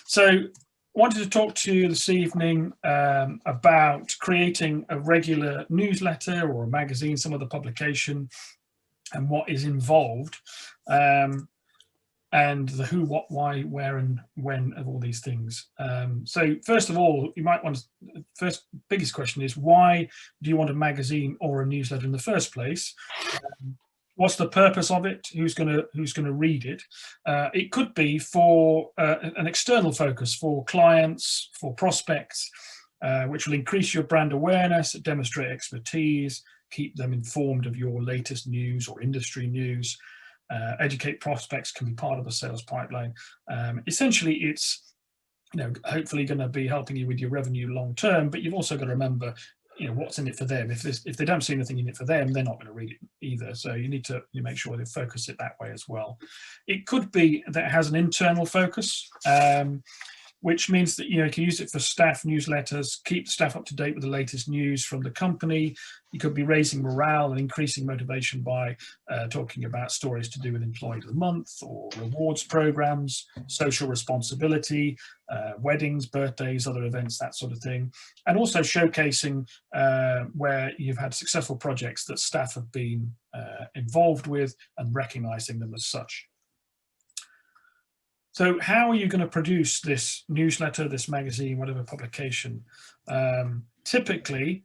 So wanted to talk to you this evening about creating a regular newsletter or a magazine, some other publication, and what is involved, and the who, what, why, where, and when of all these things. So first of all, you might want to, first biggest question is, why do you want a magazine or a newsletter in the first place? What's the purpose of it? Who's going to read it? It could be for an external focus for clients, for prospects, which will increase your brand awareness, demonstrate expertise, keep them informed of your latest news or industry news. Educate prospects can be part of the sales pipeline. Essentially, it's hopefully going to be helping you with your revenue long term, but you've also got to remember what's in it for them. If they don't see anything in it for them, they're not going to read it either. So you need to make sure they focus it that way as well. It could be that it has an internal focus, which means that you can use it for staff newsletters, keep staff up to date with the latest news from the company. You could be raising morale and increasing motivation by talking about stories to do with Employee of the Month or rewards programs, social responsibility, weddings, birthdays, other events, that sort of thing. And also showcasing where you've had successful projects that staff have been involved with and recognizing them as such. So how are you going to produce this newsletter, this magazine, whatever publication? Typically,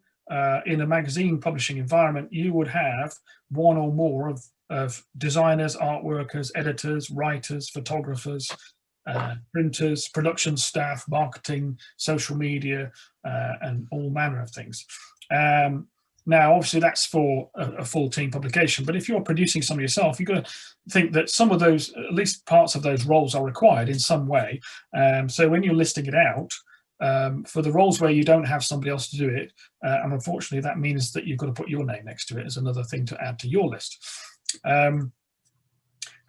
in a magazine publishing environment, you would have one or more of designers, art workers, editors, writers, photographers, printers, production staff, marketing, social media, and all manner of things. Now, obviously, that's for a full team publication, but if you're producing some yourself, you've got to think that some of those, at least parts of those roles, are required in some way. So when you're listing it out, for the roles where you don't have somebody else to do it, and unfortunately that means that you've got to put your name next to it as another thing to add to your list. How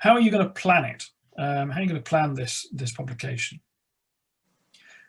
are you going to plan it? How are you going to plan this publication?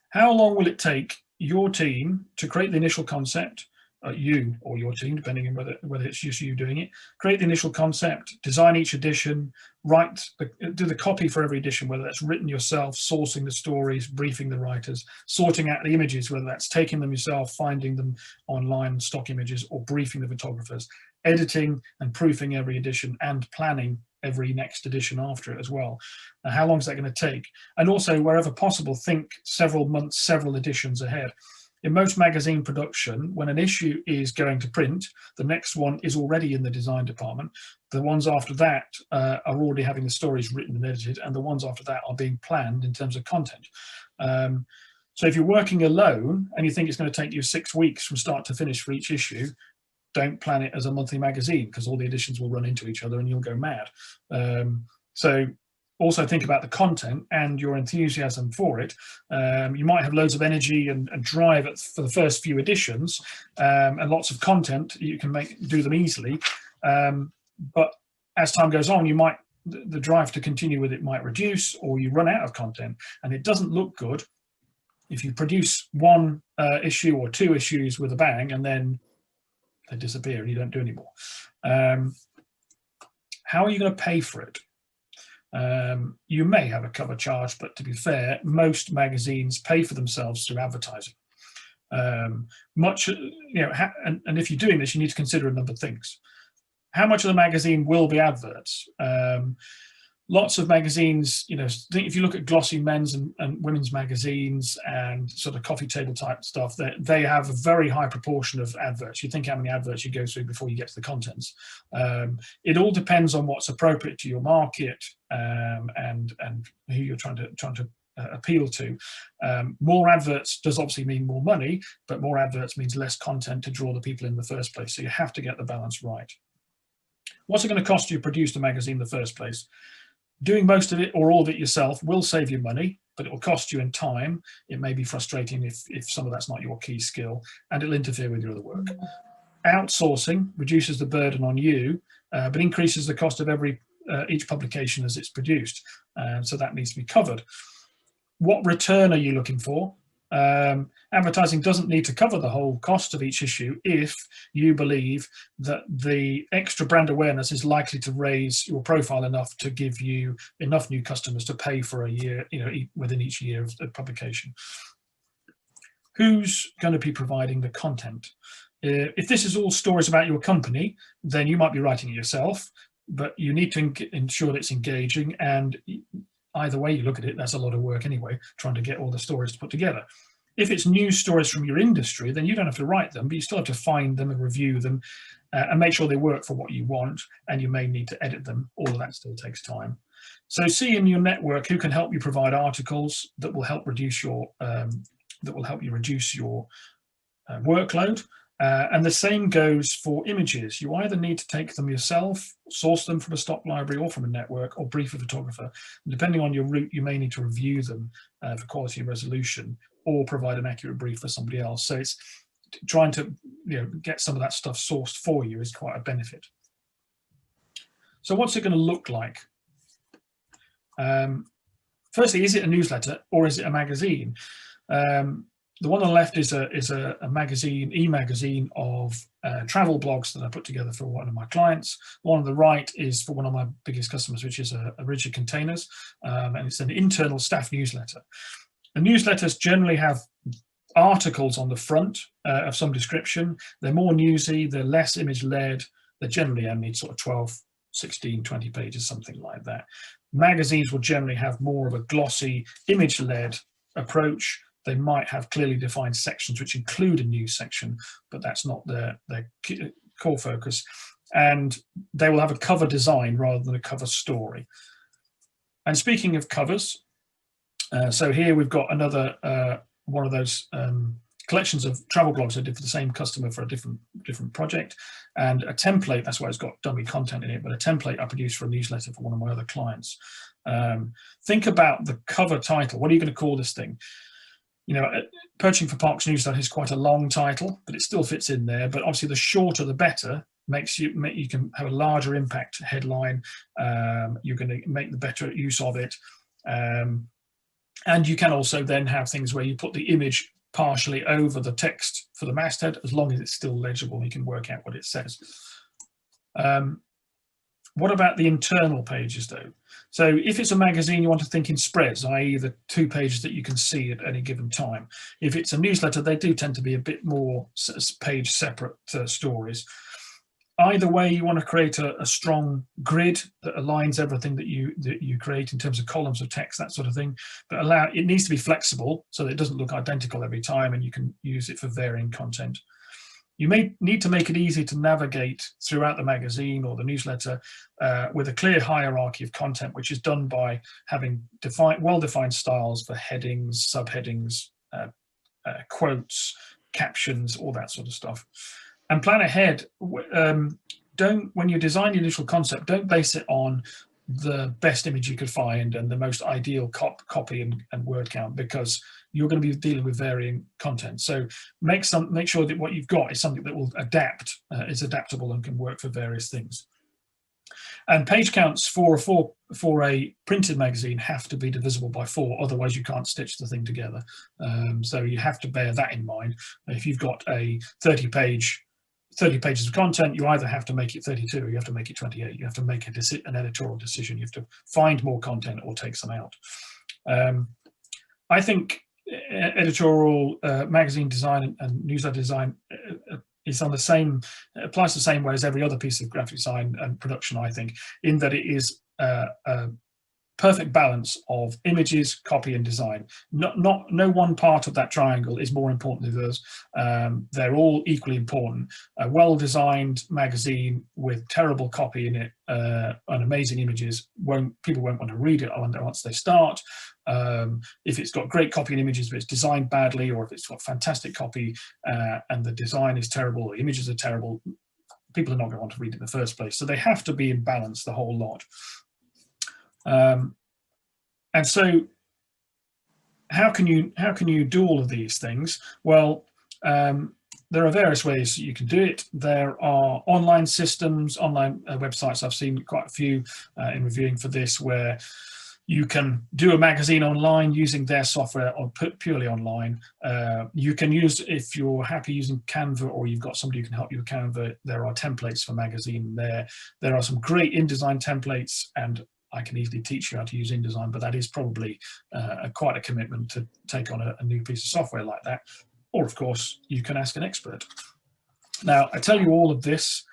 How long will it take your team to create the initial concept? You or your team, depending on whether it's just you doing it, create the initial concept, design each edition, do the copy for every edition, whether that's written yourself, sourcing the stories, briefing the writers, sorting out the images, whether that's taking them yourself, finding them online, stock images, or briefing the photographers, editing and proofing every edition, and planning every next edition after it as well. How long is that going to take? And also, wherever possible, think several months, several editions ahead. In most magazine production, when an issue is going to print, the next one is already in the design department. The ones after that are already having the stories written and edited, and the ones after that are being planned in terms of content. So if you're working alone and you think it's going to take you 6 weeks from start to finish for each issue, don't plan it as a monthly magazine, because all the editions will run into each other and you'll go mad. So also think about the content and your enthusiasm for it. You might have loads of energy and drive for the first few editions, and lots of content. You can do them easily, but as time goes on, the drive to continue with it might reduce, or you run out of content, and it doesn't look good if you produce one issue or 2 issues with a bang and then they disappear and you don't do any more. How are you going to pay for it? You may have a cover charge, but to be fair, most magazines pay for themselves through advertising. And if you're doing this, you need to consider a number of things. How much of the magazine will be adverts? Lots of magazines, if you look at glossy men's and women's magazines and sort of coffee table type stuff, they have a very high proportion of adverts. You think how many adverts you go through before you get to the contents. It all depends on what's appropriate to your market and who you're trying to appeal to. More adverts does obviously mean more money, but more adverts means less content to draw the people in the first place. So you have to get the balance right. What's it going to cost you to produce the magazine in the first place? Doing most of it or all of it yourself will save you money, but it will cost you in time. It may be frustrating if some of that's not your key skill, and it'll interfere with your other work. Outsourcing reduces the burden on you, but increases the cost of each publication as it's produced. So that needs to be covered. What return are you looking for? Advertising doesn't need to cover the whole cost of each issue if you believe that the extra brand awareness is likely to raise your profile enough to give you enough new customers to pay for a year, within each year of publication. Who's going to be providing the content? If this is all stories about your company, then you might be writing it yourself, but you need to ensure that it's engaging, and either way you look at it, that's a lot of work anyway, trying to get all the stories to put together. If it's news stories from your industry, then you don't have to write them, but you still have to find them and review them and make sure they work for what you want, and you may need to edit them. All of that still takes time. So see in your network who can help you provide articles that will help reduce your workload. And the same goes for images. You either need to take them yourself, source them from a stock library or from a network, or brief a photographer. And depending on your route, you may need to review them for quality and resolution, or provide an accurate brief for somebody else. So it's trying to get some of that stuff sourced for you is quite a benefit. So what's it going to look like? Firstly, is it a newsletter or is it a magazine? The one on the left is a magazine, e-magazine of travel blogs that I put together for one of my clients. The one on the right is for one of my biggest customers, which is a Rigid Containers, and it's an internal staff newsletter. The newsletters generally have articles on the front of some description. They're more newsy, they're less image-led. They generally only sort of 12, 16, 20 pages, something like that. Magazines will generally have more of a glossy, image-led approach. They might have clearly defined sections which include a news section, but that's not their core focus. And they will have a cover design rather than a cover story. And speaking of covers, so here we've got another one of those collections of travel blogs I did for the same customer for a different project, and a template. That's why it's got dummy content in it, but a template I produced for a newsletter for one of my other clients. Think about the cover title. What are you going to call this thing? Poaching for Parks newsletter is quite a long title, but it still fits in there. But obviously, the shorter the better. You can have a larger impact headline. You're going to make the better use of it, and you can also then have things where you put the image partially over the text for the masthead, as long as it's still legible. You can work out what it says. What about the internal pages, though? So if it's a magazine, you want to think in spreads, i.e. the 2 pages that you can see at any given time. If it's a newsletter, they do tend to be a bit more page separate stories. Either way, you want to create a strong grid that aligns everything that you create in terms of columns of text, that sort of thing. But it needs to be flexible so that it doesn't look identical every time, and you can use it for varying content. You may need to make it easy to navigate throughout the magazine or the newsletter with a clear hierarchy of content, which is done by having well-defined styles for headings, subheadings, quotes, captions, all that sort of stuff. And plan ahead. When you design the initial concept, don't base it on the best image you could find and the most ideal copy and word count, because you're going to be dealing with varying content. So make sure that what you've got is something that will adapt, is adaptable and can work for various things. And page counts for a printed magazine have to be divisible by 4, otherwise you can't stitch the thing together. So you have to bear that in mind. If you've got a 30 pages of content, you either have to make it 32 or you have to make it 28. You have to make an editorial decision. You have to find more content or take some out. I think editorial magazine design and newsletter design is applies the same way as every other piece of graphic design and production, I think, in that it is a perfect balance of images, copy, and design. No one part of that triangle is more important than the others. They're all equally important. A well-designed magazine with terrible copy in it and amazing images, people won't want to read it once they start. If it's got great copy and images but it's designed badly, or if it's got fantastic copy and the design is terrible, the images are terrible, people are not going to want to read it in the first place. So they have to be in balance, the whole lot. And so how can you do all of these things? Well, there are various ways you can do it. There are online systems, online websites. I've seen quite a few in reviewing for this, where You can do a magazine online using their software or purely online. You can use, if you're happy using Canva or you've got somebody who can help you with Canva, there are templates for magazine there. There are some great InDesign templates, and I can easily teach you how to use InDesign, but that is probably quite a commitment to take on a new piece of software like that. Or of course, you can ask an expert. Now, I tell you all of this,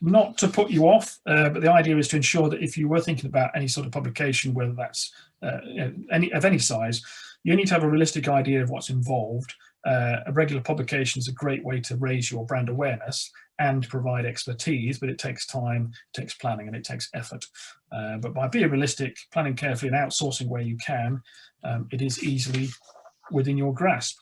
not to put you off, but the idea is to ensure that if you were thinking about any sort of publication, whether that's any size, you need to have a realistic idea of what's involved. A regular publication is a great way to raise your brand awareness and provide expertise, but it takes time, it takes planning, and it takes effort. But by being realistic, planning carefully, and outsourcing where you can, it is easily within your grasp.